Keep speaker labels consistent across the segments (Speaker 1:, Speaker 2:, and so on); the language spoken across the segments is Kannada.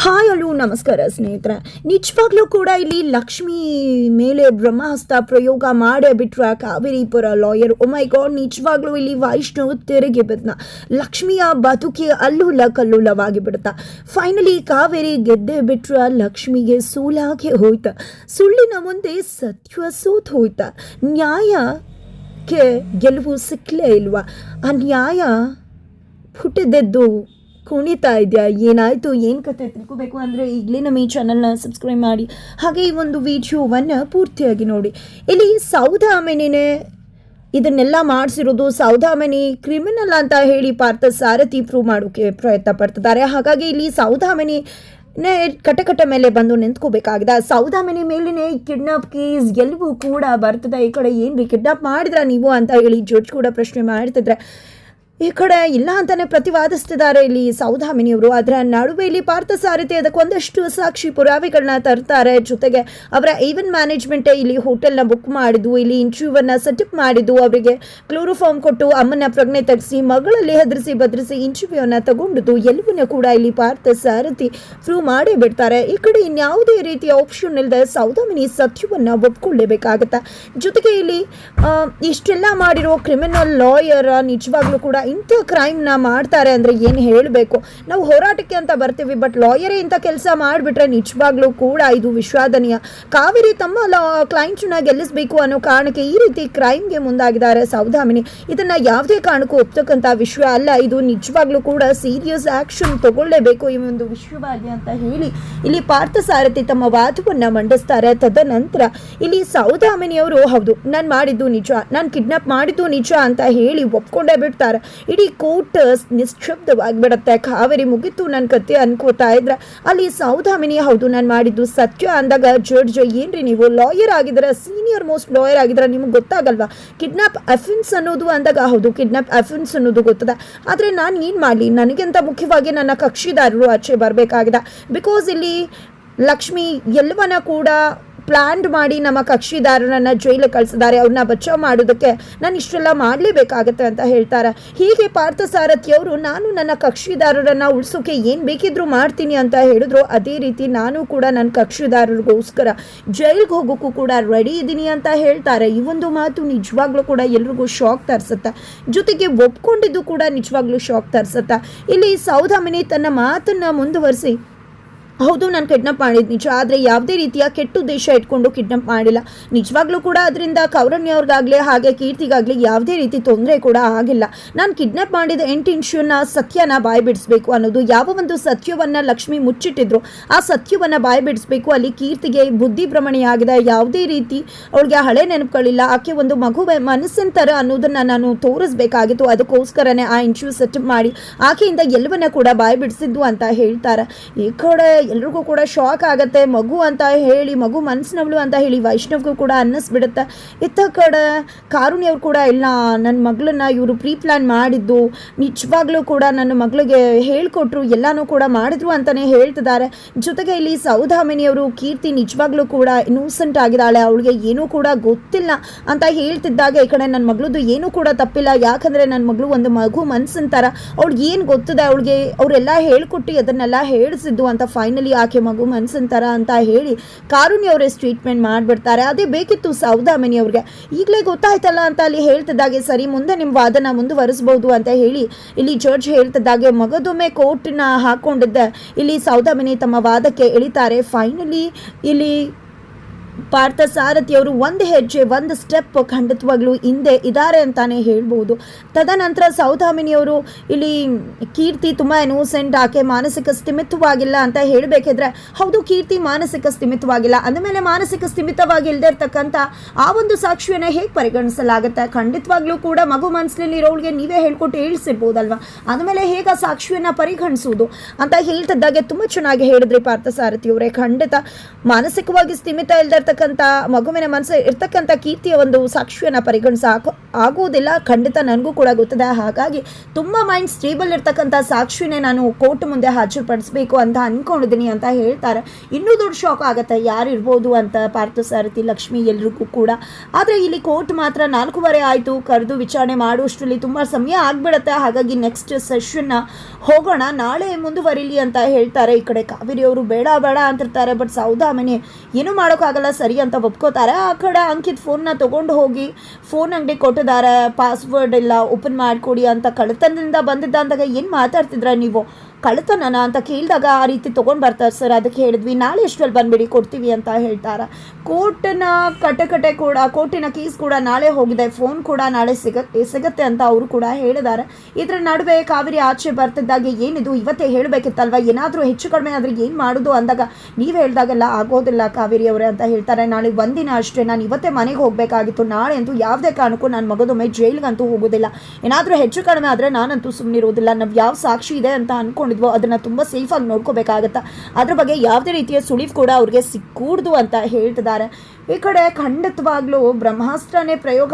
Speaker 1: ಹಾಯ್ ಹಲೋ ನಮಸ್ಕಾರ ಸ್ನೇಹಿತರೆ. ನಿಜವಾಗ್ಲೂ ಕೂಡ ಇಲ್ಲಿ ಲಕ್ಷ್ಮಿ ಮೇಲೆ ಬ್ರಹ್ಮಾಸ್ತ್ರ ಪ್ರಯೋಗ ಮಾಡೇ ಬಿಟ್ರ ಕಾವೇರಿ ಪರ ಲಾಯರ್. ಓ ಮೈ ಗಾಡ್, ನಿಜವಾಗ್ಲೂ ಇಲ್ಲಿ ವೈಷ್ಣವ್ ತೆರೆಗೆ ಬಿದ್ನ. ಲಕ್ಷ್ಮಿಯ ಬದುಕಿ ಅಲ್ಲೂಲ ಕಲ್ಲೂಲವಾಗಿ ಬಿಡುತ್ತ. ಫೈನಲಿ ಕಾವೇರಿ ಗೆದ್ದೆ ಬಿಟ್ರ ಲಕ್ಷ್ಮಿಗೆ ಸೋಲಾಗೆ ಹೋಯ್ತ. ಸುಳ್ಳಿನ ಮುಂದೆ ಸತ್ಯ ಸೋತ್ ಹೋಯ್ತ. ನ್ಯಾಯಕ್ಕೆ ಗೆಲುವು ಸಿಕ್ಕಲೇ ಇಲ್ವಾ? ಆ ನ್ಯಾಯ ಹುಟ್ಟಿದ್ದೆದ್ದು ಕುಣಿತಾ ಇದೆಯಾ? ಏನಾಯಿತು, ಏನು ಕತೆ ತಿಳ್ಕೋಬೇಕು ಅಂದರೆ ಈಗಲೇ ನಮ್ಮ ಈ ಚಾನಲ್ನ ಸಬ್ಸ್ಕ್ರೈಬ್ ಮಾಡಿ, ಹಾಗೆ ಈ ಒಂದು ವಿಡಿಯೋವನ್ನು ಪೂರ್ತಿಯಾಗಿ ನೋಡಿ. ಇಲ್ಲಿ ಸೌದಾಮಿನಿನೇ ಇದನ್ನೆಲ್ಲ ಮಾಡಿಸಿರೋದು. ಸೌದಾಮಿನಿ ಕ್ರಿಮಿನಲ್ ಅಂತ ಹೇಳಿ ಪಾರ್ಥ ಸಾರಥಿ ಪ್ರೂವ್ ಮಾಡೋಕ್ಕೆ ಪ್ರಯತ್ನ ಪಡ್ತಿದ್ದಾರೆ. ಹಾಗಾಗಿ ಇಲ್ಲಿ ಸೌದಾಮಿನಿ ಕಟಕಟ ಮೇಲೆ ಬಂದು ನಿಂತ್ಕೋಬೇಕಾಗಿದೆ. ಸೌದಾಮಿನಿ ಮೇಲಿನೇ ಕಿಡ್ನಾಪ್ ಕೇಸ್ ಎಲ್ಲವೂ ಕೂಡ ಬರ್ತದೆ. ಈ ಕಡೆ ಏನು ರೀ ಕಿಡ್ನಾಪ್ ಮಾಡಿದ್ರ ನೀವು ಅಂತ ಹೇಳಿ ಜಡ್ಜ್ ಕೂಡ ಪ್ರಶ್ನೆ ಮಾಡ್ತಿದ್ರೆ, ಈ ಕಡೆ ಇಲ್ಲ ಅಂತಾನೆ ಪ್ರತಿವಾದಿಸ್ತಿದ್ದಾರೆ ಇಲ್ಲಿ ಸೌದಾಮಿನಿಯವರು. ಅದರ ನಡುವೆ ಇಲ್ಲಿ ಪಾರ್ಥಸಾರಥಿ ಅದಕ್ಕೆ ಒಂದಷ್ಟು ಸಾಕ್ಷಿ ಪುರಾವೆಗಳನ್ನ ತರ್ತಾರೆ. ಜೊತೆಗೆ ಅವರ ಈವೆಂಟ್ ಮ್ಯಾನೇಜ್ಮೆಂಟೇ ಇಲ್ಲಿ ಹೋಟೆಲ್ನ ಬುಕ್ ಮಾಡಿದ್ದು, ಇಲ್ಲಿ ಇಂಟರ್ವ್ಯೂವನ್ನು ಸೆಟಪ್ ಮಾಡಿದ್ದು, ಅವರಿಗೆ ಕ್ಲೋರೋಫಾರ್ಮ್ ಕೊಟ್ಟು ಅಮ್ಮನ ಪ್ರಜ್ಞೆ ತಗ್ಸಿ ಮಗಳಲ್ಲಿ ಹೆದರಿಸಿ ಬದರಿಸಿ ಇಂಟರ್ವ್ಯೂವನ್ನು ತಗೊಂಡಿದ್ದು ಎಲ್ಲವನ್ನ ಕೂಡ ಇಲ್ಲಿ ಪಾರ್ಥಸಾರಥಿ ಪ್ರೂವ್ ಮಾಡೇ ಬಿಡ್ತಾರೆ. ಈ ಕಡೆ ಇನ್ಯಾವುದೇ ರೀತಿಯ ಆಪ್ಷನ್ ಇಲ್ಲದೆ ಸೌದಾಮಿನಿ ಸತ್ಯವನ್ನು ಒಪ್ಕೊಳ್ಳೇಬೇಕಾಗತ್ತೆ. ಜೊತೆಗೆ ಇಲ್ಲಿ ಇಷ್ಟೆಲ್ಲ ಮಾಡಿರೋ ಕ್ರಿಮಿನಲ್ ಲಾಯರ್ ನಿಜವಾಗ್ಲೂ ಕೂಡ ಇಂಥ ಕ್ರೈಮ್ನ ಮಾಡ್ತಾರೆ ಅಂದರೆ ಏನು ಹೇಳಬೇಕು. ನಾವು ಹೋರಾಟಕ್ಕೆ ಅಂತ ಬರ್ತೀವಿ, ಬಟ್ ಲಾಯರೇ ಇಂಥ ಕೆಲಸ ಮಾಡಿಬಿಟ್ರೆ ನಿಜವಾಗ್ಲೂ ಕೂಡ ಇದು ವಿಷಾದನೀಯ. ಕಾವೇರಿ ತಮ್ಮ ಕ್ಲೈಂಟ್ನ ಗೆಲ್ಲಿಸಬೇಕು ಅನ್ನೋ ಕಾರಣಕ್ಕೆ ಈ ರೀತಿ ಕ್ರೈಮ್ಗೆ ಮುಂದಾಗಿದ್ದಾರೆ ಸೌದಾಮಿನಿ. ಇದನ್ನು ಯಾವುದೇ ಕಾರಣಕ್ಕೂ ಒಪ್ತಕ್ಕಂಥ ವಿಷಯ ಅಲ್ಲ. ಇದು ನಿಜವಾಗ್ಲೂ ಕೂಡ ಸೀರಿಯಸ್ ಆ್ಯಕ್ಷನ್ ತಗೊಳ್ಳೇಬೇಕು ಈ ಒಂದು ವಿಷಯವಾಗಿ ಅಂತ ಹೇಳಿ ಇಲ್ಲಿ ಪಾರ್ಥಸಾರಥಿ ತಮ್ಮ ವಾದವನ್ನು ಮಂಡಿಸ್ತಾರೆ. ತದನಂತರ ಇಲ್ಲಿ ಸೌದಾಮಿನಿಯವರು ಹೌದು ನಾನು ಮಾಡಿದ್ದು ನಿಜ, ನಾನು ಕಿಡ್ನಾಪ್ ಮಾಡಿದ್ದು ನಿಜ ಅಂತ ಹೇಳಿ ಒಪ್ಕೊಂಡೇ ಬಿಡ್ತಾರೆ. ಇಡೀ ಕೋರ್ಟ್ ನಿಶ್ಶಬ್ದವಾಗಿಬಿಡತ್ತೆ. ಕಾವೇರಿ ಮುಗಿತು ನನ್ನ ಕತೆ ಅನ್ಕೋತಾ ಇದ್ರೆ ಅಲ್ಲಿ ಸೌದಾಮಿನಿ ಹೌದು ನಾನು ಮಾಡಿದ್ದು ಸತ್ಯ ಅಂದಾಗ ಜಡ್ಜ್ ಏನ್ರಿ ನೀವು ಲಾಯರ್ ಆಗಿದ್ರೆ, ಸೀನಿಯರ್ ಮೋಸ್ಟ್ ಲಾಯರ್ ಆಗಿದ್ರೆ ನಿಮ್ಗೆ ಗೊತ್ತಾಗಲ್ವಾ ಕಿಡ್ನಾಪ್ ಅಫೆನ್ಸ್ ಅನ್ನೋದು ಅಂದಾಗ? ಹೌದು ಕಿಡ್ನಾಪ್ ಅಫೆನ್ಸ್ ಅನ್ನೋದು ಗೊತ್ತದೆ, ಆದರೆ ನಾನು ಏನು ಮಾಡಲಿ, ನನಗಿಂತ ಮುಖ್ಯವಾಗಿ ನನ್ನ ಕಕ್ಷಿದಾರರು ಆಚೆ ಬರಬೇಕಾಗಿದೆ. ಬಿಕಾಸ್ ಇಲ್ಲಿ ಲಕ್ಷ್ಮಿ ಎಲ್ಲವನ್ನ ಕೂಡ ಪ್ಲ್ಯಾನ್ ಮಾಡಿ ನಮ್ಮ ಕಕ್ಷಿದಾರರನ್ನು ಜೈಲಿಗೆ ಕಳಿಸಿದ್ದಾರೆ. ಅವ್ರನ್ನ ಬಚಾವ್ ಮಾಡೋದಕ್ಕೆ ನಾನು ಇಷ್ಟೆಲ್ಲ ಮಾಡಲೇಬೇಕಾಗತ್ತೆ ಅಂತ ಹೇಳ್ತಾರೆ. ಹೀಗೆ ಪಾರ್ಥಸಾರಥಿಯವರು ನಾನು ನನ್ನ ಕಕ್ಷಿದಾರರನ್ನು ಉಳಿಸೋಕೆ ಏನು ಬೇಕಿದ್ರೂ ಮಾಡ್ತೀನಿ ಅಂತ ಹೇಳಿದ್ರು. ಅದೇ ರೀತಿ ನಾನು ಕೂಡ ನನ್ನ ಕಕ್ಷಿದಾರರಿಗೋಸ್ಕರ ಜೈಲಿಗೆ ಹೋಗೋಕ್ಕೂ ಕೂಡ ರೆಡಿ ಇದ್ದೀನಿ ಅಂತ ಹೇಳ್ತಾರೆ. ಈ ಒಂದು ಮಾತು ನಿಜವಾಗ್ಲೂ ಕೂಡ ಎಲ್ರಿಗೂ ಶಾಕ್ ತರಿಸುತ್ತೆ. ಜೊತೆಗೆ ಒಪ್ಕೊಂಡಿದ್ದು ಕೂಡ ನಿಜವಾಗ್ಲೂ ಶಾಕ್ ತರಿಸುತ್ತೆ. ಇಲ್ಲಿ ಸೌದಾಮಿನಿ ತನ್ನ ಮಾತನ್ನು ಮುಂದುವರಿಸಿ ಹೌದು ನಾನು ಕಿಡ್ನಾಪ್ ಮಾಡಿದ್ದು ನಿಜ, ಆದರೆ ಯಾವುದೇ ರೀತಿಯ ಕೆಟ್ಟ ಉದ್ದೇಶ ಇಟ್ಕೊಂಡು ಕಿಡ್ನಾಪ್ ಮಾಡಿಲ್ಲ. ನಿಜವಾಗ್ಲೂ ಕೂಡ ಅದರಿಂದ ಕೌರಣ್ಯವ್ರಿಗಾಗಲಿ ಹಾಗೆ ಕೀರ್ತಿಗಾಗಲಿ ಯಾವುದೇ ರೀತಿ ತೊಂದರೆ ಕೂಡ ಆಗಿಲ್ಲ. ನಾನು ಕಿಡ್ನಾಪ್ ಮಾಡಿದ ಇಂಟೆನ್ಷನ್ನ ಸತ್ಯನ ಬಾಯ್ಬಿಡಿಸ್ಬೇಕು ಅನ್ನೋದು. ಯಾವ ಒಂದು ಸತ್ಯವನ್ನು ಲಕ್ಷ್ಮಿ ಮುಚ್ಚಿಟ್ಟಿದ್ರು ಆ ಸತ್ಯವನ್ನು ಬಾಯ್ಬಿಡಿಸ್ಬೇಕು. ಅಲ್ಲಿ ಕೀರ್ತಿಗೆ ಬುದ್ಧಿ ಭ್ರಮಣೆಯಾಗಿದೆ, ಯಾವುದೇ ರೀತಿ ಅವಳಿಗೆ ಹಳೆ ನೆನಪುಗಳಿಲ್ಲ, ಆಕೆ ಒಂದು ಮಗು ಮನಸ್ಸಿನ ಥರ ಅನ್ನೋದನ್ನು ನಾನು ತೋರಿಸ್ಬೇಕಾಗಿತ್ತು. ಅದಕ್ಕೋಸ್ಕರನೇ ಆ ಇಂಟರ್ವ್ಯೂ ಸೆಟಪ್ ಮಾಡಿ ಆಕೆಯಿಂದ ಎಲ್ಲವನ್ನ ಕೂಡ ಬಾಯ್ಬಿಡಿಸಿದ್ದು ಅಂತ ಹೇಳ್ತಾರೆ. ಈ ಕಡೆ ಎಲ್ರಿಗೂ ಕೂಡ ಶಾಕ್ ಆಗುತ್ತೆ. ಮಗು ಅಂತ ಹೇಳಿ, ಮಗು ಮನಸ್ಸಿನವಳು ಅಂತ ಹೇಳಿ ವೈಷ್ಣವ್ಗೂ ಕೂಡ ಅನ್ನಿಸ್ಬಿಡುತ್ತೆ. ಇತ್ತ ಕಡೆ ಕಾರುಣ್ಯವ್ರು ಕೂಡ ಇಲ್ಲ, ನನ್ನ ಮಗಳನ್ನ ಇವರು ಪ್ರೀ ಪ್ಲ್ಯಾನ್ ಮಾಡಿದ್ದು, ನಿಜವಾಗ್ಲೂ ಕೂಡ ನನ್ನ ಮಗಳಿಗೆ ಹೇಳ್ಕೊಟ್ರು, ಎಲ್ಲನೂ ಕೂಡ ಮಾಡಿದ್ರು ಅಂತಲೇ ಹೇಳ್ತಿದ್ದಾರೆ. ಜೊತೆಗೆ ಇಲ್ಲಿ ಸೌದಾಮಿನಿಯವರು ಕೀರ್ತಿ ನಿಜವಾಗ್ಲೂ ಕೂಡ ಇನ್ನೋಸೆಂಟ್ ಆಗಿದ್ದಾಳೆ, ಅವಳಿಗೆ ಏನೂ ಕೂಡ ಗೊತ್ತಿಲ್ಲ ಅಂತ ಹೇಳ್ತಿದ್ದಾಗ ಈ ಕಡೆ ನನ್ನ ಮಗಳದ್ದು ಏನೂ ಕೂಡ ತಪ್ಪಿಲ್ಲ, ಯಾಕಂದರೆ ನನ್ನ ಮಗಳು ಒಂದು ಮಗು ಮನಸ್ಸಿನ ಥರ, ಅವಳಿಗೆ ಏನು ಗೊತ್ತಿದೆ, ಅವಳಿಗೆ ಅವರೆಲ್ಲ ಹೇಳ್ಕೊಟ್ಟು ಅದನ್ನೆಲ್ಲ ಹೇಳಿಸಿದ್ದು ಅಂತ ಫೈನಲಿ ಆಕೆ ಮಗು ಮನಸ್ಸಿನ ಥರ ಅಂತ ಹೇಳಿ ಕಾರುಣ್ಯ ಅವರೇ ಟ್ರೀಟ್ಮೆಂಟ್ ಮಾಡಿಬಿಡ್ತಾರೆ. ಅದೇ ಬೇಕಿತ್ತು ಸೌದಾಮಿನಿ ಅವ್ರಿಗೆ. ಈಗಲೇ ಗೊತ್ತಾಯ್ತಲ್ಲ ಅಂತ ಅಲ್ಲಿ ಹೇಳ್ತಿದ್ದಾಗೆ ಸರಿ ಮುಂದೆ ನಿಮ್ಮ ವಾದನ ಮುಂದುವರಿಸ್ಬೋದು ಅಂತ ಹೇಳಿ ಇಲ್ಲಿ ಜಡ್ಜ್ ಹೇಳ್ತಿದ್ದಾಗೆ ಮಗದೊಮ್ಮೆ ಕೋರ್ಟ್ನ ಹಾಕ್ಕೊಂಡಿದ್ದೆ ಇಲ್ಲಿ ಸೌದಾಮಿನಿ ತಮ್ಮ ವಾದಕ್ಕೆ ಎಳಿತಾರೆ. ಫೈನಲಿ ಇಲ್ಲಿ ಪಾರ್ಥಸಾರಥಿಯವರು ಒಂದು ಹೆಜ್ಜೆ ಒಂದು ಸ್ಟೆಪ್ ಖಂಡಿತವಾಗ್ಲೂ ಹಿಂದೆ ಇದ್ದಾರೆ ಅಂತಾನೆ ಹೇಳ್ಬೋದು. ತದನಂತರ ಸೌದಾಮಿನಿಯವರು ಇಲ್ಲಿ ಕೀರ್ತಿ ತುಂಬ ಇನೋಸೆಂಟ್, ಆಕೆ ಮಾನಸಿಕ ಸ್ಥಿಮಿತವಾಗಿಲ್ಲ ಅಂತ ಹೇಳಬೇಕಿದ್ರೆ ಹೌದು ಕೀರ್ತಿ ಮಾನಸಿಕ ಸ್ಥಿಮಿತವಾಗಿಲ್ಲ ಅಂದಮೇಲೆ ಮಾನಸಿಕ ಸ್ಥಿಮಿತವಾಗಿ ಇಲ್ದಿರ್ತಕ್ಕಂಥ ಆ ಒಂದು ಸಾಕ್ಷಿಯನ್ನು ಹೇಗೆ ಪರಿಗಣಿಸಲಾಗುತ್ತೆ? ಖಂಡಿತವಾಗ್ಲೂ ಕೂಡ ಮಗು ಮನಸ್ಸಿನಲ್ಲಿ ಇರೋಳಿಗೆ ನೀವೇ ಹೇಳ್ಕೊಟ್ಟು ಹೇಳಿಸಿರ್ಬೋದಲ್ವ, ಅಂದಮೇಲೆ ಹೇಗೆ ಆ ಸಾಕ್ಷಿಯನ್ನು ಪರಿಗಣಿಸೋದು ಅಂತ ಹೇಳ್ತಿದ್ದಾಗೆ ತುಂಬ ಚೆನ್ನಾಗಿ ಹೇಳಿದ್ರಿ ಪಾರ್ಥಸಾರಥಿಯವರೇ. ಖಂಡಿತ ಮಾನಸಿಕವಾಗಿ ಸ್ಥಿಮಿತ ಇಲ್ದ ಮಗುವಿನ ಮನಸ್ಸು ಇರ್ತಕ್ಕಂಥ ಕೀರ್ತಿಯ ಒಂದು ಸಾಕ್ಷಿಯನ್ನು ಪರಿಗಣಿಸ ಆಗುವುದಿಲ್ಲ. ಖಂಡಿತ ನನಗೂ ಕೂಡ ಗೊತ್ತಿದೆ. ಹಾಗಾಗಿ ತುಂಬ ಮೈಂಡ್ ಸ್ಟೇಬಲ್ ಇರ್ತಕ್ಕಂಥ ಸಾಕ್ಷಿನೇ ನಾನು ಕೋರ್ಟ್ ಮುಂದೆ ಹಾಜರುಪಡಿಸಬೇಕು ಅಂತ ಅಂದ್ಕೊಂಡಿದ್ದೀನಿ ಅಂತ ಹೇಳ್ತಾರೆ. ಇನ್ನೂ ದೊಡ್ಡ ಶಾಕ್ ಆಗುತ್ತೆ ಯಾರು ಇರ್ಬೋದು ಅಂತ ಪಾರ್ಥಸಾರಥಿ, ಲಕ್ಷ್ಮಿ ಎಲ್ರಿಗೂ ಕೂಡ. ಆದರೆ ಇಲ್ಲಿ ಕೋರ್ಟ್ ಮಾತ್ರ 4:15 ಆಯಿತು, ಕರೆದು ವಿಚಾರಣೆ ಮಾಡುವಷ್ಟರಲ್ಲಿ ತುಂಬ ಸಮಯ ಆಗಿಬಿಡುತ್ತೆ. ಹಾಗಾಗಿ ನೆಕ್ಸ್ಟ್ ಸೆಷನ್ನ ಹೋಗೋಣ, ನಾಳೆ ಮುಂದುವರಿಲಿ ಅಂತ ಹೇಳ್ತಾರೆ. ಈ ಕಡೆ ಕಾವೇರಿ ಅವರು ಬೇಡ ಬೇಡ ಅಂತಿರ್ತಾರೆ. ಬಟ್ ಸೌದಾಮಿನಿ ಏನೂ ಮಾಡೋಕ್ಕಾಗಲ್ಲ ಸರಿ ಅಂತ ಒಪ್ಕೋತಾರೆ. ಆ ಕಡೆ ಅಂಕಿತ್ ಫೋನ್ನ ತೊಗೊಂಡು ಹೋಗಿ ಫೋನ್ ಅಂಗಡಿ ಕೊಟ್ಟಿದ್ದಾರೆ. ಪಾಸ್ವರ್ಡ್ ಎಲ್ಲ ಓಪನ್ ಮಾಡಿಕೊಡಿ ಅಂತ. ಕಳ್ಳತನದಿಂದ ಬಂದಿದ್ದ ಅಂದಾಗ ಏನು ಮಾತಾಡ್ತಿದ್ರ ನೀವು, ಕಳ್ಳತನನ ಅಂತ ಕೇಳಿದಾಗ ಆ ರೀತಿ ತೊಗೊಂಡು ಬರ್ತಾರೆ ಸರ್, ಅದಕ್ಕೆ ಹೇಳಿದ್ವಿ ನಾಳೆ ಎಷ್ಟರಲ್ಲಿ ಬಂದುಬಿಡಿ ಕೊಡ್ತೀವಿ ಅಂತ ಹೇಳ್ತಾರೆ. ಕೋರ್ಟಿನ ಕಟಕಟೆ ಕೂಡ, ಕೋರ್ಟಿನ ಕೇಸ್ ಕೂಡ ನಾಳೆ ಹೋಗಿದೆ, ಫೋನ್ ಕೂಡ ನಾಳೆ ಸಿಗತ್ತೆ ಅಂತ ಅವರು ಕೂಡ ಹೇಳಿದ್ದಾರೆ. ಇದರ ನಡುವೆ ಕಾವೇರಿ ಆಚೆ ಬರ್ತಿದ್ದಾಗೆ ಏನಿದು ಇವತ್ತೇ ಹೇಳಬೇಕಿತ್ತಲ್ವ, ಏನಾದರೂ ಹೆಚ್ಚು ಕಡಿಮೆ ಆದರೆ ಏನು ಮಾಡೋದು ಅಂದಾಗ ನೀವು ಹೇಳಿದಾಗೆಲ್ಲ ಆಗೋದಿಲ್ಲ ಕಾವೇರಿ ಅವರೇ ಅಂತ ಹೇಳ್ತಾರೆ. ನಾಳೆ ಒಂದಿನ ಅಷ್ಟೇ, ನಾನು ಇವತ್ತೇ ಮನೆಗೆ ಹೋಗಬೇಕಾಗಿತ್ತು, ನಾಳೆ ಅಂತೂ ಯಾವುದೇ ಕಾರಣಕ್ಕೂ ನಾನು ಮಗದೊಮ್ಮೆ ಜೈಲಿಗಂತೂ ಹೋಗೋದಿಲ್ಲ. ಏನಾದರೂ ಹೆಚ್ಚು ಕಡಿಮೆ ಆದರೆ ನಾನಂತೂ ಸುಮ್ಮನಿರೋದಿಲ್ಲ. ನಾವು ಯಾವ ಸಾಕ್ಷಿ ಇದೆ ಅಂತ ಅಂದ್ಕೊಂಡು ಅದನ್ನು ತುಂಬ ಸೇಫಾಗಿ ನೋಡ್ಕೋಬೇಕಾಗತ್ತೆ. ಅದ್ರ ಬಗ್ಗೆ ಯಾವುದೇ ರೀತಿಯ ಸುಳಿವು ಕೂಡ ಅವ್ರಿಗೆ ಸಿಕ್ಕೂಡ್ದು ಅಂತ ಹೇಳ್ತಿದ್ದಾರೆ. ಈ ಕಡೆ ಖಂಡಿತವಾಗ್ಲೂ ಬ್ರಹ್ಮಾಸ್ತ್ರನೇ ಪ್ರಯೋಗ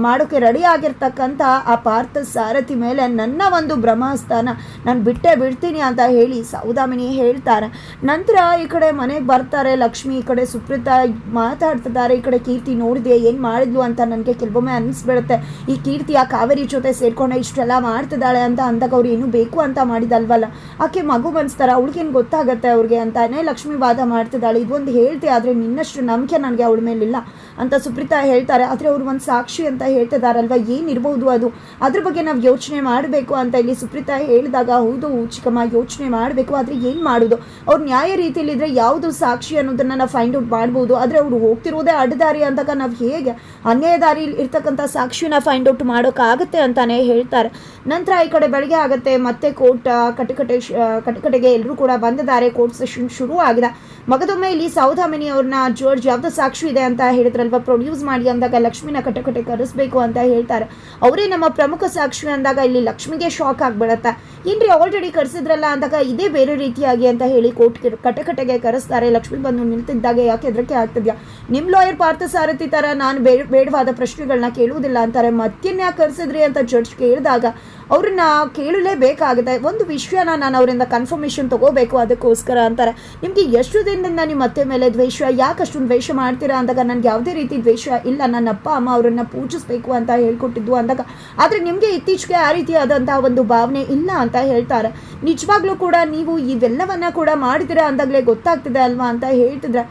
Speaker 1: ಮಾಡೋಕ್ಕೆ ರೆಡಿ ಆಗಿರ್ತಕ್ಕಂಥ ಆ ಪಾರ್ಥ ಸಾರಥಿ ಮೇಲೆ ನನ್ನ ಒಂದು ಬ್ರಹ್ಮಾಸ್ತ್ರನ ನಾನು ಬಿಟ್ಟೇ ಬಿಡ್ತೀನಿ ಅಂತ ಹೇಳಿ ಸೌದಾಮಿನಿ ಹೇಳ್ತಾರೆ. ನಂತರ ಈ ಕಡೆ ಮನೆಗೆ ಬರ್ತಾರೆ ಲಕ್ಷ್ಮಿ, ಈ ಕಡೆ ಸುಪ್ರೀತಾ ಮಾತಾಡ್ತಿದ್ದಾರೆ. ಈ ಕಡೆ ಕೀರ್ತಿ ನೋಡಿದೆ ಏನು ಮಾಡಿದ್ಲು ಅಂತ ನನಗೆ ಕೆಲವೊಮ್ಮೆ ಅನ್ನಿಸ್ಬಿಡುತ್ತೆ. ಈ ಕೀರ್ತಿ ಆ ಕಾವೇರಿ ಜೊತೆ ಸೇರ್ಕೊಂಡೆ ಇಷ್ಟೆಲ್ಲ ಮಾಡ್ತಿದ್ದಾಳೆ ಅಂತ ಅಂದಾಗ ಅವ್ರು ಏನು ಬೇಕು ಅಂತ ಮಾಡಿದಲ್ವಲ್ಲ, ಆಕೆ ಮಗು ಬನ್ಸ್ತಾರೆ, ಅವ್ಳಿಗೇನು ಗೊತ್ತಾಗತ್ತೆ ಅವ್ರಿಗೆ ಅಂತಾನೆ ಲಕ್ಷ್ಮಿ ವಾದ ಮಾಡ್ತಿದ್ದಾಳೆ. ಇದೊಂದು ಹೇಳ್ತಿ, ಆದರೆ ನಿನ್ನಷ್ಟು ನಂಬಿಕೆ ನನಗೆ ಅವಳ ಮೇಲಿಲ್ಲ ಅಂತ ಸುಪ್ರೀತಾ ಹೇಳ್ತಾರೆ. ಆದರೆ ಅವರು ಒಂದು ಸಾಕ್ಷಿ ಅಂತ ಹೇಳ್ತಿದಾರಲ್ವ, ಏನಿರ್ಬೋದು ಅದು, ಅದ್ರ ಬಗ್ಗೆ ನಾವು ಯೋಚನೆ ಮಾಡಬೇಕು ಅಂತ ಇಲ್ಲಿ ಸುಪ್ರೀತಾ ಹೇಳಿದಾಗ, ಹೌದು ಚಿಕ್ಕಮ್ಮ ಯೋಚನೆ ಮಾಡಬೇಕು, ಆದರೆ ಏನು ಮಾಡೋದು, ಅವ್ರು ನ್ಯಾಯ ರೀತಿಯಲ್ಲಿದ್ದರೆ ಯಾವುದು ಸಾಕ್ಷಿ ಅನ್ನೋದನ್ನು ನಾವು ಫೈಂಡ್ ಔಟ್ ಮಾಡ್ಬೋದು. ಆದರೆ ಅವರು ಹೋಗ್ತಿರೋದೇ ಅಡ್ಡದಾರಿ ಅಂದಾಗ ನಾವು ಹೇಗೆ ಅನ್ಯಾಯ ದಾರಿ ಇರ್ತಕ್ಕಂಥ ಸಾಕ್ಷಿನ ಫೈಂಡ್ ಔಟ್ ಮಾಡೋಕ್ಕಾಗುತ್ತೆ ಅಂತಾನೆ ಹೇಳ್ತಾರೆ. ನಂತರ ಈ ಕಡೆ ಬೆಳಗ್ಗೆ ಆಗುತ್ತೆ, ಮತ್ತೆ ಕೋರ್ಟ್ ಕಟಕಟೆಗೆ ಎಲ್ಲರೂ ಕೂಡ ಬಂದಿದ್ದಾರೆ. ಕೋರ್ಟ್ ಸೆಷನ್ ಶುರು ಆಗಿದೆ. ಮಗದೊಮ್ಮೆ ಇಲ್ಲಿ ಸೌದಾಮಿನಿ ಅವ್ರನ್ನ ಜಾರ್ಜ್ ಯಾವ್ದು ಸಾಕ್ಷಿ ಇದೆ ಅಂತ ಹೇಳಿದ್ರಲ್ವ, ಪ್ರೊಡ್ಯೂಸ್ ಮಾಡಿ ಅಂದಾಗ ಲಕ್ಷ್ಮಿನ ಕಟಕಟೆ ಕರೆಸ್ಬೇಕು ಅಂತ ಹೇಳ್ತಾರೆ. ಅವರೇ ನಮ್ಮ ಪ್ರಮುಖ ಸಾಕ್ಷಿ ಅಂದಾಗ ಇಲ್ಲಿ ಲಕ್ಷ್ಮಿಗೆ ಶಾಕ್ ಆಗ್ಬಿಡತ್ತೆ. ಏನ್ರಿ ಆಲ್ರೆಡಿ ಕರೆಸಿದ್ರಲ್ಲ ಅಂದಾಗ ಇದೇ ಬೇರೆ ರೀತಿಯಾಗಿ ಅಂತ ಹೇಳಿ ಕೋರ್ಟ್ ಕಟಕಟೆಗೆ ಕರೆಸ್ತಾರೆ. ಲಕ್ಷ್ಮಿ ಬಂದು ನಿಲ್ತಿದ್ದಾಗ ಯಾಕೆ ಹೆದರಿಕೆ ಆಗ್ತಿದ್ಯಾ, ನಿಮ್ಮ ಲಾಯರ್ ಪಾರ್ಥ ಸಾರಥಿ ಥರ ನಾನು ಬೇಡವಾದ ಪ್ರಶ್ನೆಗಳನ್ನ ಕೇಳುವುದಿಲ್ಲ ಅಂತಾರೆ. ಮತ್ತೇನ್ಯಾಕೆ ಕರೆಸಿದ್ರಿ ಅಂತ ಜಡ್ಜ್ ಕೇಳಿದಾಗ ಅವ್ರನ್ನ ಕೇಳಲೇಬೇಕಾಗುತ್ತೆ. ಒಂದು ವಿಷಯನ ನಾನು ಅವರಿಂದ ಕನ್ಫರ್ಮೇಷನ್ ತೊಗೋಬೇಕು, ಅದಕ್ಕೋಸ್ಕರ ಅಂತಾರೆ. ನಿಮಗೆ ಎಷ್ಟು ದಿನದಿಂದ ನಿಮ್ಮ ಅತ್ತೆ ಮೇಲೆ ದ್ವೇಷ, ಯಾಕೆ ಅಷ್ಟೊಂದು ದ್ವೇಷ ಮಾಡ್ತೀರಾ ಅಂದಾಗ ನನಗೆ ಯಾವುದೇ ರೀತಿ ದ್ವೇಷ ಇಲ್ಲ, ನನ್ನ ಅಪ್ಪ ಅಮ್ಮ ಅವರನ್ನು ಪೂಜಿಸಬೇಕು ಅಂತ ಹೇಳ್ಕೊಟ್ಟಿದ್ದು ಅಂದಾಗ, ಆದರೆ ನಿಮಗೆ ಇತ್ತೀಚೆಗೆ ಆ ರೀತಿಯಾದಂತಹ ಒಂದು ಭಾವನೆ ಇಲ್ಲ ಅಂತ ಹೇಳ್ತಾರೆ. ನಿಜವಾಗ್ಲೂ ಕೂಡ ನೀವು ಇವೆಲ್ಲವನ್ನ ಕೂಡ ಮಾಡಿದ್ದೀರಾ ಅಂದಾಗಲೇ ಗೊತ್ತಾಗ್ತಿದೆ ಅಲ್ವಾ ಅಂತ ಹೇಳ್ತಿದ್ರೆ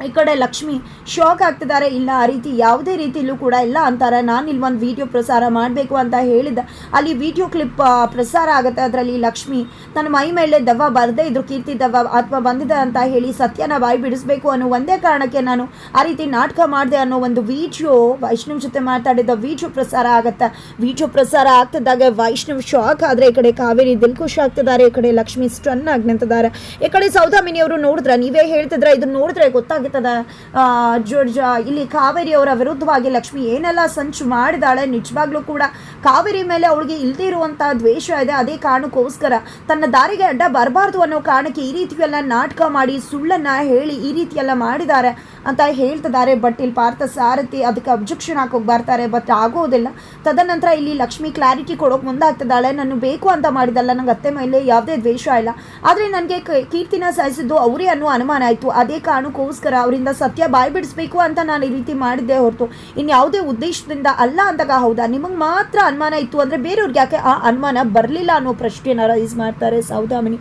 Speaker 1: ಈ ಕಡೆ ಲಕ್ಷ್ಮಿ ಶಾಕ್ ಆಗ್ತಿದ್ದಾರೆ. ಇಲ್ಲ, ಆ ರೀತಿ ಯಾವುದೇ ರೀತಿಯಲ್ಲೂ ಕೂಡ ಇಲ್ಲ ಅಂತಾರೆ. ನಾನು ಇಲ್ಲಿ ಒಂದು ವಿಡಿಯೋ ಪ್ರಸಾರ ಮಾಡಬೇಕು ಅಂತ ಹೇಳಿದ್ದೆ, ಅಲ್ಲಿ ವಿಡಿಯೋ ಕ್ಲಿಪ್ ಪ್ರಸಾರ ಆಗುತ್ತೆ. ಅದರಲ್ಲಿ ಲಕ್ಷ್ಮಿ ತನ್ನ ಮೈ ಮೇಲೆ ದೆವ್ವ ಬರದೇ ಇದ್ರು, ಕೀರ್ತಿ ದೆವ್ವ ಆತ್ಮ ಬಂದಿದೆ ಅಂತ ಹೇಳಿ ಸತ್ಯನ ಬಾಯಿ ಬಿಡಿಸ್ಬೇಕು ಅನ್ನೋ ಒಂದೇ ಕಾರಣಕ್ಕೆ ನಾನು ಆ ರೀತಿ ನಾಟಕ ಮಾಡಿದೆ ಅನ್ನೋ ಒಂದು ವಿಡಿಯೋ ವೈಷ್ಣವ್ ಜೊತೆ ಮಾತಾಡಿದ ವಿಡಿಯೋ ಪ್ರಸಾರ ಆಗುತ್ತೆ. ವಿಡಿಯೋ ಪ್ರಸಾರ ಆಗ್ತಿದ್ದಾಗ ವೈಷ್ಣವ್ ಶಾಕ್ ಆದರೆ ಈ ಕಡೆ ಕಾವೇರಿ ದಿಲ್ಖುಷ್ ಆಗ್ತಿದ್ದಾರೆ. ಈ ಕಡೆ ಲಕ್ಷ್ಮಿ ಸ್ಟನ್ ಆಗಿ ನಿಂತಿದ್ದಾರೆ. ಈ ಕಡೆ ಸೌದಾಮಿನಿ ಅವರು ನೋಡಿದ್ರೆ, ನೀವೇ ಹೇಳ್ತಿದ್ರೆ ಇದನ್ನ ನೋಡಿದ್ರೆ ಗೊತ್ತಾಗುತ್ತೆ ಜಾರ್ಜ್, ಇಲ್ಲಿ ಕಾವೇರಿ ಅವರ ವಿರುದ್ಧವಾಗಿ ಲಕ್ಷ್ಮಿ ಏನೆಲ್ಲ ಸಂಚು ಮಾಡಿದಾಳೆ. ನಿಜವಾಗ್ಲೂ ಕೂಡ ಕಾವೇರಿ ಮೇಲೆ ಅವಳಿಗೆ ಇಲ್ಲದೇ ಇರುವಂತಹ ದ್ವೇಷ ಇದೆ. ಅದೇ ಕಾರಣಕ್ಕೋಸ್ಕರ ತನ್ನ ದಾರಿಗೆ ಅಡ್ಡ ಬರಬಾರ್ದು ಅನ್ನೋ ಕಾರಣಕ್ಕೆ ಈ ರೀತಿಯೆಲ್ಲ ನಾಟಕ ಮಾಡಿ ಸುಳ್ಳನ್ನ ಹೇಳಿ ಈ ರೀತಿಯೆಲ್ಲ ಮಾಡಿದ್ದಾರೆ ಅಂತ ಹೇಳ್ತಿದ್ದಾರೆ. ಬಟ್ ಇಲ್ಲಿ ಪಾರ್ಥ ಸಾರಥಿ ಅದಕ್ಕೆ ಅಬ್ಜೆಕ್ಷನ್ ಹಾಕೋಗಿ ಬರ್ತಾರೆ, ಬಟ್ ಆಗೋದಿಲ್ಲ. ತದನಂತರ ಇಲ್ಲಿ ಲಕ್ಷ್ಮಿ ಕ್ಲಾರಿಟಿ ಕೊಡೋಕೆ ಮುಂದಾಗ್ತಿದ್ದಾಳೆ. ನಾನು ಬೇಕು ಅಂತ ಮಾಡಿದಲ್ಲ, ನಂಗೆ ಅತ್ತೆ ಮೇಲೆ ಯಾವುದೇ ದ್ವೇಷ ಇಲ್ಲ, ಆದರೆ ನನಗೆ ಕೀರ್ತಿನ ಸಾಯಿಸಿದ್ದು ಅವರೇ ಅನ್ನೋ ಅನುಮಾನ ಆಯಿತು. ಅದೇ ಕಾರಣಕ್ಕೋಸ್ಕರ ಅವರಿಂದ ಸತ್ಯ ಬಾಯಿ ಬಿಡಿಸ್ಬೇಕು ಅಂತ ನಾನು ಈ ರೀತಿ ಮಾಡಿದ್ದೆ ಹೊರತು ಇನ್ಯಾವುದೇ ಉದ್ದೇಶದಿಂದ ಅಲ್ಲ ಅಂದಾಗ, ಹೌದಾ ನಿಮಗೆ ಮಾತ್ರ ಅನುಮಾನ ಇತ್ತು ಅಂದರೆ ಬೇರೆಯವ್ರಿಗೆ ಯಾಕೆ ಆ ಅನುಮಾನ ಬರಲಿಲ್ಲ ಅನ್ನೋ ಪ್ರಶ್ನೆನ ರೈಸ್ ಮಾಡ್ತಾರೆ ಸೌದಾಮಿನಿ.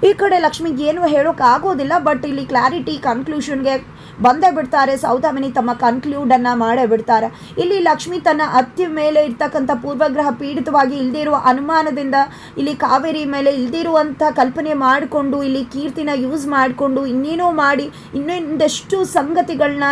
Speaker 1: ಈ ಕಡೆ ಲಕ್ಷ್ಮಿಗೆ ಏನು ಹೇಳೋಕ್ಕಾಗೋದಿಲ್ಲ. ಬಟ್ ಇಲ್ಲಿ ಕ್ಲಾರಿಟಿ ಕನ್ಕ್ಲೂಷನ್ಗೆ ಬಂದೇ ಬಿಡ್ತಾರೆ. ಸೌದಾಮಿನಿ ತಮ್ಮ ಕನ್ಕ್ಲೂಡನ್ನು ಮಾಡೇ ಬಿಡ್ತಾರೆ. ಇಲ್ಲಿ ಲಕ್ಷ್ಮಿ ತನ್ನ ಅತ್ತೆ ಮೇಲೆ ಇರ್ತಕ್ಕಂಥ ಪೂರ್ವಗ್ರಹ ಪೀಡಿತವಾಗಿ ಇಲ್ಲದೇ ಇರುವ ಅನುಮಾನದಿಂದ ಇಲ್ಲಿ ಕಾವೇರಿ ಮೇಲೆ ಇಲ್ಲದೇ ಇರುವಂಥ ಕಲ್ಪನೆ ಮಾಡಿಕೊಂಡು ಇಲ್ಲಿ ಕೀರ್ತಿನ ಯೂಸ್ ಮಾಡಿಕೊಂಡು ಇನ್ನೇನೋ ಮಾಡಿ ಇನ್ನೊಂದಷ್ಟು ಸಂಗತಿಗಳನ್ನ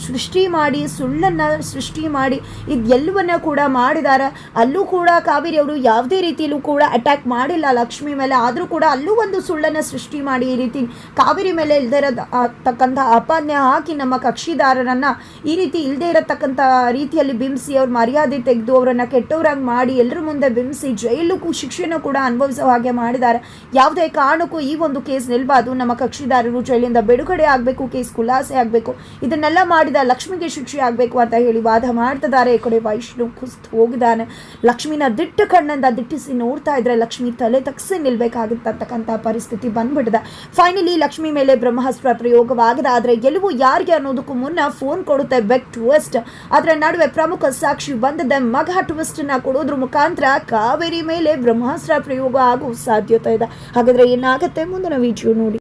Speaker 1: ಸೃಷ್ಟಿ ಮಾಡಿ ಸುಳ್ಳನ್ನು ಸೃಷ್ಟಿ ಮಾಡಿ ಇದೆಲ್ಲವನ್ನ ಕೂಡ ಮಾಡಿದ್ದಾರೆ. ಅಲ್ಲೂ ಕೂಡ ಕಾವೇರಿ ಅವರು ಯಾವುದೇ ರೀತಿಯಲ್ಲೂ ಕೂಡ ಅಟ್ಯಾಕ್ ಮಾಡಿಲ್ಲ ಲಕ್ಷ್ಮಿ ಮೇಲೆ. ಆದರೂ ಕೂಡ ಅಲ್ಲೂ ಒಂದು ಸುಳ್ಳನ್ನು ಸೃಷ್ಟಿ ಮಾಡಿ ಈ ರೀತಿ ಕಾವೇರಿ ಮೇಲೆ ಇಲ್ಲದೇ ಇರತಕ್ಕಂಥ ಆಪಾದನೆ ಹಾಕಿ ನಮ್ಮ ಕಕ್ಷಿದಾರರನ್ನು ಈ ರೀತಿ ಇಲ್ಲದೆ ಇರತಕ್ಕಂಥ ರೀತಿಯಲ್ಲಿ ಬಿಂಬಿಸಿ ಅವ್ರ ಮರ್ಯಾದೆ ತೆಗೆದು ಅವರನ್ನು ಕೆಟ್ಟವರಾಗಿ ಮಾಡಿ ಎಲ್ಲರ ಮುಂದೆ ಬಿಂಬಿಸಿ ಜೈಲಿಗೂ ಶಿಕ್ಷೆನೂ ಕೂಡ ಅನುಭವಿಸೋ ಹಾಗೆ ಮಾಡಿದ್ದಾರೆ. ಯಾವುದೇ ಕಾರಣಕ್ಕೂ ಈ ಒಂದು ಕೇಸ್ ನಿಲ್ಬಾರ್ದು. ನಮ್ಮ ಕಕ್ಷಿದಾರರು ಜೈಲಿಂದ ಬಿಡುಗಡೆ ಆಗಬೇಕು, ಕೇಸ್ ಖುಲಾಸೆ ಆಗಬೇಕು, ಇದನ್ನೆಲ್ಲ ಮಾಡಿದ ಲಕ್ಷ್ಮಿಗೆ ಶಿಕ್ಷೆ ಆಗಬೇಕು ಅಂತ ಹೇಳಿ ವಾದ ಮಾಡ್ತಿದ್ದಾರೆ. ಈ ಕಡೆ ವೈಷ್ಣು ಕುಸ್ತು ಹೋಗಿದ್ದಾನೆ. ಲಕ್ಷ್ಮಿನ ದಿಟ್ಟ ಕಣ್ಣಿಂದ ದಿಟ್ಟಿಸಿ ನೋಡ್ತಾ ಇದ್ರೆ ಲಕ್ಷ್ಮಿ ತಲೆ ತಗ್ಸಿ ನಿಲ್ಬೇಕಾಗಿರ್ತಕ್ಕಂಥ ಪರಿಸ್ಥಿತಿ ಬಂದ್ಬಿಟ್ಟಿದೆ. ಫೈನಲಿ ಲಕ್ಷ್ಮಿ ಮೇಲೆ ಬ್ರಹ್ಮಾಸ್ತ್ರ ಪ್ರಯೋಗವಾಗಿದೆ. ಆದರೆ ಗೆಲುವು ಯಾರಿಗೆ ಅನ್ನೋದಕ್ಕೂ ಮುನ್ನ ಫೋನ್ ಕೊಡುತ್ತೆ ಬೆಕ್ ಟ್ವಿಸ್ಟ್. ಅದರ ನಡುವೆ ಪ್ರಮುಖ ಸಾಕ್ಷಿ ಬಂದಿದೆ. ಮಗ ಟ್ವಿಸ್ಟ್ ನ ಕೊಡೋದ್ರ ಮುಖಾಂತರ ಕಾವೇರಿ ಮೇಲೆ ಬ್ರಹ್ಮಾಸ್ತ್ರ ಪ್ರಯೋಗ ಆಗೋ ಸಾಧ್ಯತೆ ಇದೆ. ಹಾಗಾದ್ರೆ ಏನಾಗುತ್ತೆ ಮುಂದಿನ ವಿಡಿಯೋ ನೋಡಿ.